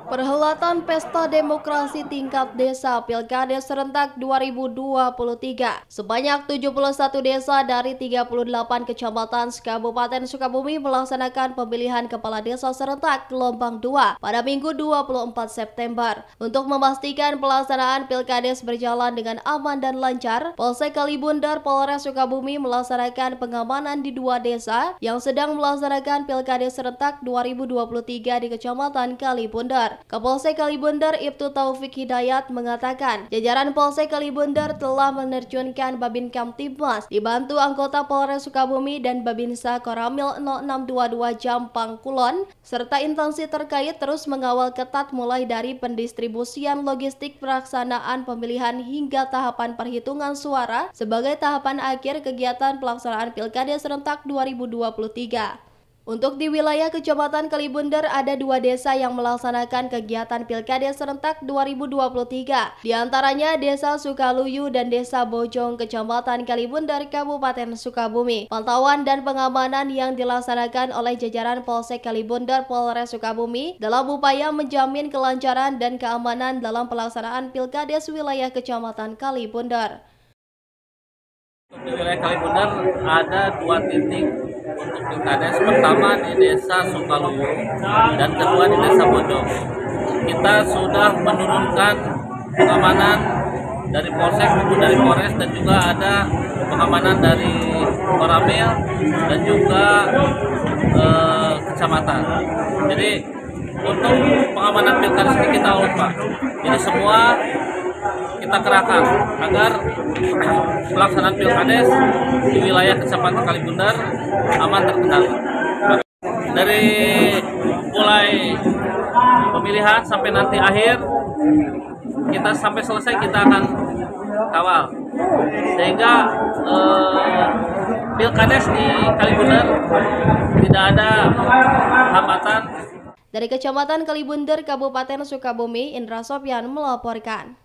Perhelatan Pesta Demokrasi Tingkat Desa Pilkada Serentak 2023. Sebanyak 71 desa dari 38 kecamatan Kabupaten Sukabumi melaksanakan pemilihan Kepala Desa Serentak gelombang 2 pada Minggu 24 September. Untuk memastikan pelaksanaan Pilkades berjalan dengan aman dan lancar, Polsek Kalibundar Polres Sukabumi melaksanakan pengamanan di 2 desa yang sedang melaksanakan Pilkades Serentak 2023 di Kecamatan Kalibundar. Kapolsek Kalibundar Ibtu Taufik Hidayat mengatakan, jajaran Polsek Kalibundar telah menerjunkan Babin Kamtibmas dibantu anggota Polres Sukabumi dan Babinsa Koramil 0622 Jampang Kulon, serta instansi terkait terus mengawal ketat mulai dari pendistribusian logistik pelaksanaan pemilihan hingga tahapan perhitungan suara sebagai tahapan akhir kegiatan pelaksanaan Pilkada Serentak 2023. Untuk di wilayah Kecamatan Kalibundar ada 2 desa yang melaksanakan kegiatan Pilkada Serentak 2023. Di antaranya Desa Sukaluyu dan Desa Bojong Kecamatan Kalibundar Kabupaten Sukabumi. Pantauan dan pengamanan yang dilaksanakan oleh jajaran Polsek Kalibundar Polres Sukabumi dalam upaya menjamin kelancaran dan keamanan dalam pelaksanaan Pilkades wilayah Kecamatan Kalibundar. Di wilayah Kalibundar ada 2 titik untuk Pilkades, pertama di Desa Sukaluyu dan kedua di Desa Bojong. Kita sudah menurunkan pengamanan dari Polsek maupun dari Polres, dan juga ada pengamanan dari Koramil dan juga kecamatan. Jadi untuk pengamanan Pilkades ini kita out, Pak. Jadi semua kita kerahkan agar pelaksanaan Pilkades di wilayah Kecamatan Kalibundar aman terkendali. Dari mulai pemilihan sampai nanti akhir, kita sampai selesai kita akan kawal sehingga Pilkades di Kalibundar tidak ada hambatan. Dari Kecamatan Kalibundar Kabupaten Sukabumi, Indra Sopyan melaporkan.